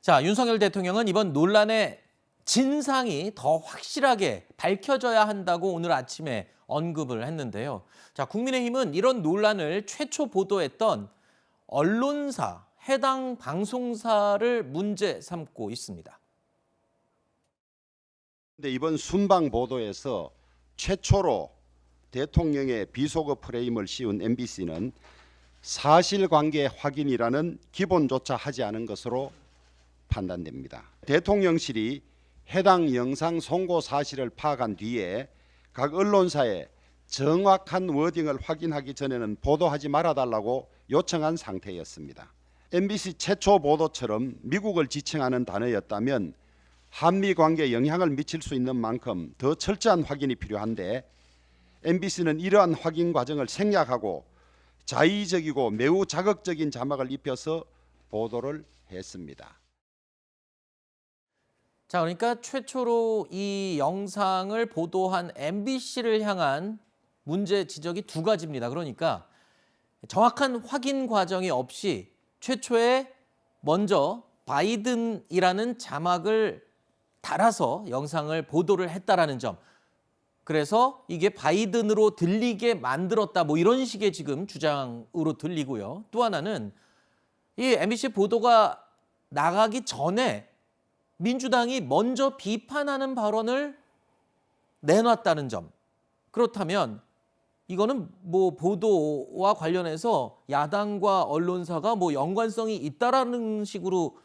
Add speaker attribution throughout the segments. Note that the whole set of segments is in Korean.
Speaker 1: 자, 윤석열 대통령은 이번 논란의 진상이 더 확실하게 밝혀져야 한다고 오늘 아침에 언급을 했는데요. 자, 국민의힘은 이런 논란을 최초 보도했던 언론사, 해당 방송사를 문제 삼고 있습니다.
Speaker 2: 근데 이번 순방 보도에서 최초로 대통령의 비속어 프레임을 씌운 MBC는 사실관계 확인이라는 기본조차 하지 않은 것으로 판단됩니다. 대통령실이 해당 영상 송고 사실을 파악한 뒤에 각 언론사에 정확한 워딩을 확인하기 전에는 보도하지 말아달라고 요청한 상태였습니다. MBC 최초 보도처럼 미국을 지칭하는 단어였다면 한미 관계에 영향을 미칠 수 있는 만큼 더 철저한 확인이 필요한데 MBC는 이러한 확인 과정을 생략하고 자의적이고 매우 자극적인 자막을 입혀서 보도를 했습니다.
Speaker 1: 자, 그러니까 최초로 이 영상을 보도한 MBC를 향한 문제 지적이 두 가지입니다. 그러니까 정확한 확인 과정이 없이 최초에 먼저 바이든이라는 자막을 달아서 영상을 보도를 했다라는 점. 그래서 이게 바이든으로 들리게 만들었다, 뭐 이런 식의 지금 주장으로 들리고요. 또 하나는 이 MBC 보도가 나가기 전에 민주당이 먼저 비판하는 발언을 내놨다는 점. 그렇다면 이거는 뭐 보도와 관련해서 야당과 언론사가 뭐 연관성이 있다라는 식으로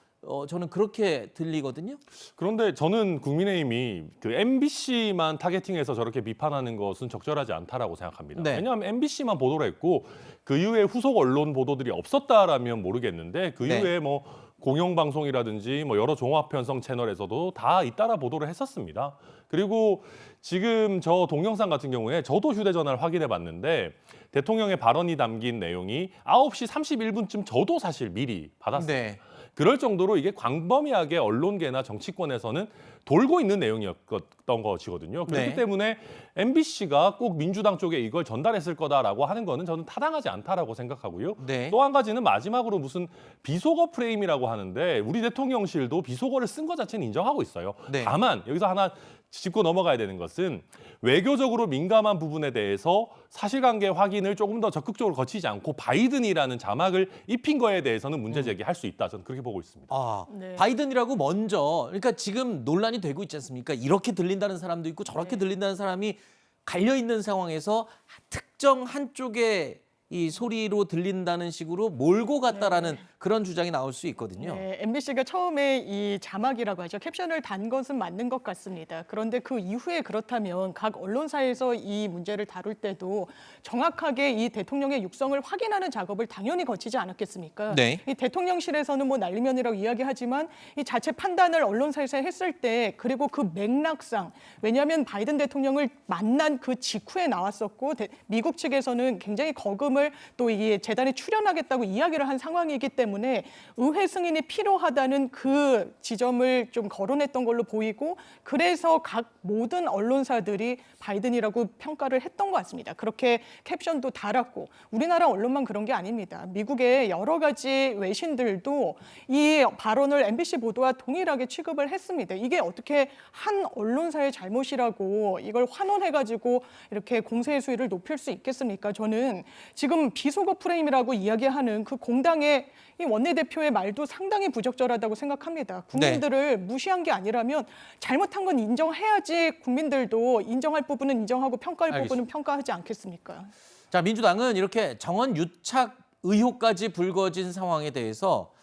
Speaker 1: 저는 그렇게 들리거든요.
Speaker 3: 그런데 저는 국민의힘이 그 MBC만 타겟팅해서 저렇게 비판하는 것은 적절하지 않다라고 생각합니다.
Speaker 1: 네.
Speaker 3: 왜냐하면 MBC만 보도를 했고 그 이후에 후속 언론 보도들이 없었다라면 모르겠는데 그
Speaker 1: 네.
Speaker 3: 이후에 뭐 공영방송이라든지 뭐 여러 종합편성 채널에서도 다 잇따라 보도를 했었습니다. 그리고 지금 저 동영상 같은 경우에 저도 휴대전화를 확인해 봤는데 대통령의 발언이 담긴 내용이 9시 31분쯤 저도 사실 미리 받았어요.
Speaker 1: 네.
Speaker 3: 그럴 정도로 이게 광범위하게 언론계나 정치권에서는 돌고 있는 내용이었던 것이거든요. 그렇기
Speaker 1: 네.
Speaker 3: 때문에 MBC가 꼭 민주당 쪽에 이걸 전달했을 거다라고 하는 거는 저는 타당하지 않다라고 생각하고요.
Speaker 1: 네.
Speaker 3: 또 한 가지는 마지막으로 무슨 비속어 프레임이라고 하는데 우리 대통령실도 비속어를 쓴 것 자체는 인정하고 있어요.
Speaker 1: 네.
Speaker 3: 다만 여기서 하나 짚고 넘어가야 되는 것은 외교적으로 민감한 부분에 대해서 사실관계 확인을 조금 더 적극적으로 거치지 않고 바이든이라는 자막을 입힌 거에 대해서는 문제 제기할 수 있다. 저는 그렇게 보고 있습니다.
Speaker 1: 아,
Speaker 4: 네.
Speaker 1: 바이든이라고 먼저, 그러니까 지금 논란이 되고 있지 않습니까? 이렇게 들린다는 사람도 있고 저렇게
Speaker 4: 네.
Speaker 1: 들린다는 사람이 갈려 있는 상황에서 특정 한쪽의 이 소리로 들린다는 식으로 몰고 갔다라는 그런 주장이 나올 수 있거든요.
Speaker 4: 네, MBC가 처음에 이 자막이라고 하죠. 캡션을 단 것은 맞는 것 같습니다. 그런데 그 이후에 그렇다면 각 언론사에서 이 문제를 다룰 때도 정확하게 이 대통령의 육성을 확인하는 작업을 당연히 거치지 않았겠습니까?
Speaker 1: 네.
Speaker 4: 이 대통령실에서는 뭐 난리면이라고 이야기하지만 이 자체 판단을 언론사에서 했을 때 그리고 그 맥락상 왜냐하면 바이든 대통령을 만난 그 직후에 나왔었고 미국 측에서는 굉장히 거금을 또 이 재단에 출연하겠다고 이야기를 한 상황이기 때문에 의회 승인이 필요하다는 그 지점을 좀 거론했던 걸로 보이고 그래서 각 모든 언론사들이 바이든이라고 평가를 했던 것 같습니다. 그렇게 캡션도 달았고 우리나라 언론만 그런 게 아닙니다. 미국의 여러 가지 외신들도 이 발언을 MBC 보도와 동일하게 취급을 했습니다. 이게 어떻게 한 언론사의 잘못이라고 이걸 환원해가지고 이렇게 공세의 수위를 높일 수 있겠습니까? 저는 지금 비속어 프레임이라고 이야기하는 그 공당의 이 원내대표의 말도 상당히 부적절하다고 생각합니다. 국민들을 무시한 게 아니라면 잘못한 건 인정해야지 국민들도 인정할 부분은 인정하고 평가할 부분은 평가하지 않겠습니까?
Speaker 1: 자, 민주당은 이렇게 정원 유착 의혹까지 불거진 상황에 대해서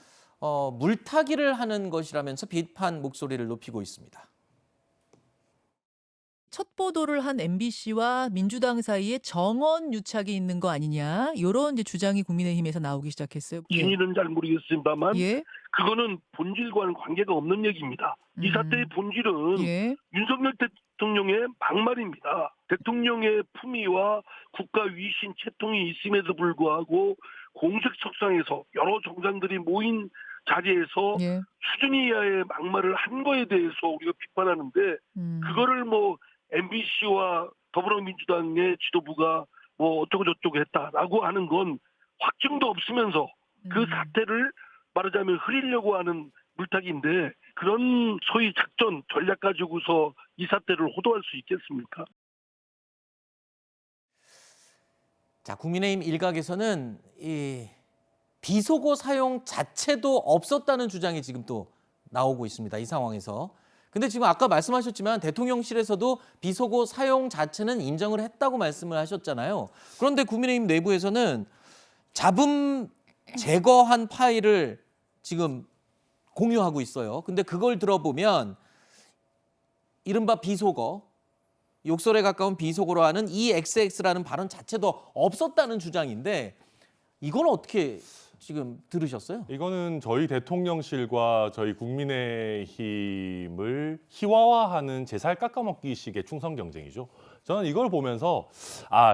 Speaker 1: 물타기를 하는 것이라면서 비판 목소리를 높이고 있습니다.
Speaker 5: 첫 보도를 한 MBC와 민주당 사이에 정원 유착이 있는 거 아니냐 이런 이제 주장이 국민의힘에서 나오기 시작했어요.
Speaker 6: 진위는 잘 모르겠습니다만
Speaker 5: 예.
Speaker 6: 그거는 본질과는 관계가 없는 얘기입니다. 이 사태의 본질은
Speaker 5: 예.
Speaker 6: 윤석열 대통령의 막말입니다. 대통령의 품위와 국가 위신 채통이 있음에도 불구하고 공식 석상에서 여러 정상들이 모인 자리에서
Speaker 5: 예.
Speaker 6: 수준이 이하의 막말을 한 거에 대해서 우리가 비판하는데 그거를 뭐 MBC와 더불어민주당의 지도부가 뭐 어쩌고 저쩌고 했다라고 하는 건 확증도 없으면서 그 사태를 말하자면 흐리려고 하는 물타기인데 그런 소위 작전 전략 가지고서 이 사태를 호도할 수 있겠습니까?
Speaker 1: 자, 국민의힘 일각에서는 이 비속어 사용 자체도 없었다는 주장이 지금 또 나오고 있습니다. 이 상황에서. 근데 지금 아까 말씀하셨지만 대통령실에서도 비속어 사용 자체는 인정을 했다고 말씀을 하셨잖아요. 그런데 국민의힘 내부에서는 잡음 제거한 파일을 지금 공유하고 있어요. 근데 그걸 들어보면 이른바 비속어, 욕설에 가까운 비속어로 하는 EXX라는 발언 자체도 없었다는 주장인데 이건 어떻게 지금 들으셨어요?
Speaker 3: 이거는 저희 대통령실과 저희 국민의힘을 희화화하는 제살 깎아먹기식의 충성 경쟁이죠. 저는 이걸 보면서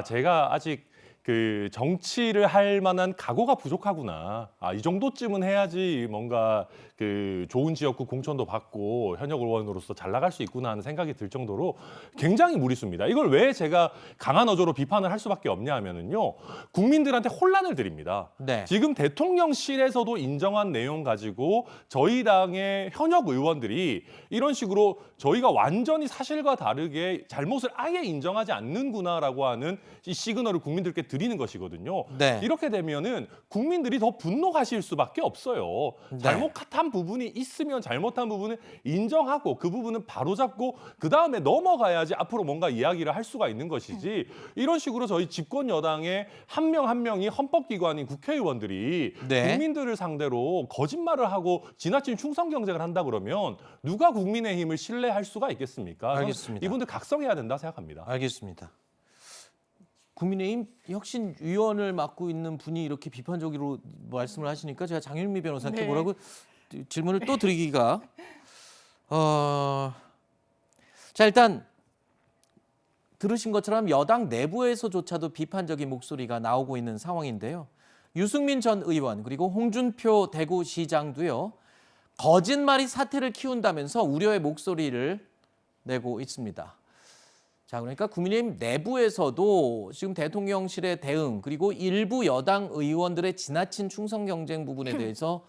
Speaker 3: 제가 아직 그 정치를 할 만한 각오가 부족하구나. 이 정도쯤은 해야지 뭔가 그 좋은 지역구 공천도 받고 현역 의원으로서 잘 나갈 수 있구나 하는 생각이 들 정도로 굉장히 무리수입니다. 이걸 왜 제가 강한 어조로 비판을 할 수밖에 없냐 하면은요. 국민들한테 혼란을 드립니다.
Speaker 1: 네.
Speaker 3: 지금 대통령실에서도 인정한 내용 가지고 저희 당의 현역 의원들이 이런 식으로 저희가 완전히 사실과 다르게 잘못을 아예 인정하지 않는구나라고 하는 이 시그널을 국민들께 드리는 것이거든요.
Speaker 1: 네.
Speaker 3: 이렇게 되면은 국민들이 더 분노하실 수밖에 없어요.
Speaker 1: 네.
Speaker 3: 잘못한 부분이 있으면 잘못한 부분을 인정하고 그 부분은 바로잡고 그 다음에 넘어가야지 앞으로 뭔가 이야기를 할 수가 있는 것이지 이런 식으로 저희 집권 여당의 한 명 한 명이 헌법기관인 국회의원들이
Speaker 1: 네.
Speaker 3: 국민들을 상대로 거짓말을 하고 지나친 충성 경쟁을 한다 그러면 누가 국민의힘을 신뢰할 수가 있겠습니까? 저는
Speaker 1: 알겠습니다.
Speaker 3: 이분들 각성해야 된다 생각합니다.
Speaker 1: 알겠습니다. 국민의힘 혁신위원을 맡고 있는 분이 이렇게 비판적으로 말씀을 하시니까 제가 장윤미 변호사께
Speaker 4: 네.
Speaker 1: 뭐라고 질문을 또 드리기가 자, 일단 들으신 것처럼 여당 내부에서조차도 비판적인 목소리가 나오고 있는 상황인데요. 유승민 전 의원 그리고 홍준표 대구시장도요. 거짓말이 사태를 키운다면서 우려의 목소리를 내고 있습니다. 자, 그러니까 국민의힘 내부에서도 지금 대통령실의 대응 그리고 일부 여당 의원들의 지나친 충성 경쟁 부분에 대해서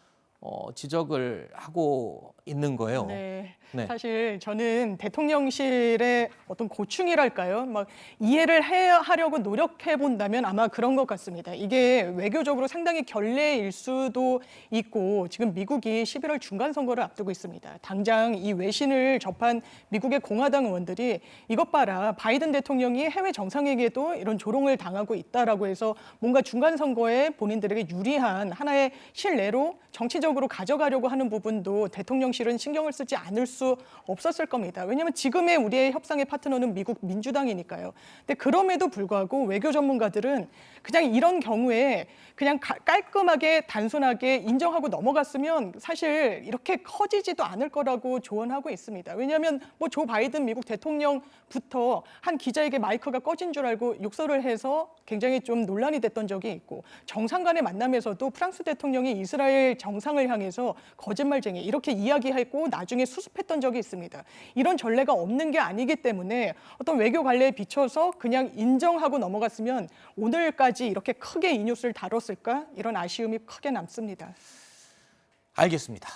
Speaker 1: 지적을 하고 있는 거예요.
Speaker 4: 네.
Speaker 1: 네.
Speaker 4: 사실 저는 대통령실의 어떤 고충이랄까요? 막 이해를 하려고 노력해 본다면 아마 그런 것 같습니다. 이게 외교적으로 상당히 결례일 수도 있고 지금 미국이 11월 중간 선거를 앞두고 있습니다. 당장 이 외신을 접한 미국의 공화당 의원들이 이것 봐라. 바이든 대통령이 해외 정상에게도 이런 조롱을 당하고 있다라고 해서 뭔가 중간 선거에 본인들에게 유리한 하나의 실내로 정치적으로 가져가려고 하는 부분도 대통령실은 신경을 쓰지 않을 수 없었을 겁니다. 왜냐하면 지금의 우리의 협상의 파트너는 미국 민주당이니까요. 근데 그럼에도 불구하고 외교 전문가들은 그냥 이런 경우에 그냥 깔끔하게 단순하게 인정하고 넘어갔으면 사실 이렇게 커지지도 않을 거라고 조언하고 있습니다. 왜냐하면 뭐 조 바이든 미국 대통령부터 한 기자에게 마이크가 꺼진 줄 알고 욕설을 해서 굉장히 좀 논란이 됐던 적이 있고 정상 간의 만남에서도 프랑스 대통령이 이스라엘 정상을 향해서 거짓말쟁이 이렇게 이야기했고 나중에 수습했던 적이 있습니다. 이런 전례가 없는 게 아니기 때문에 어떤 외교 관례에 비춰서 그냥 인정하고 넘어갔으면 오늘까지 이렇게 크게 이 뉴스를 다뤘을까? 이런 아쉬움이 크게 남습니다.
Speaker 1: 알겠습니다.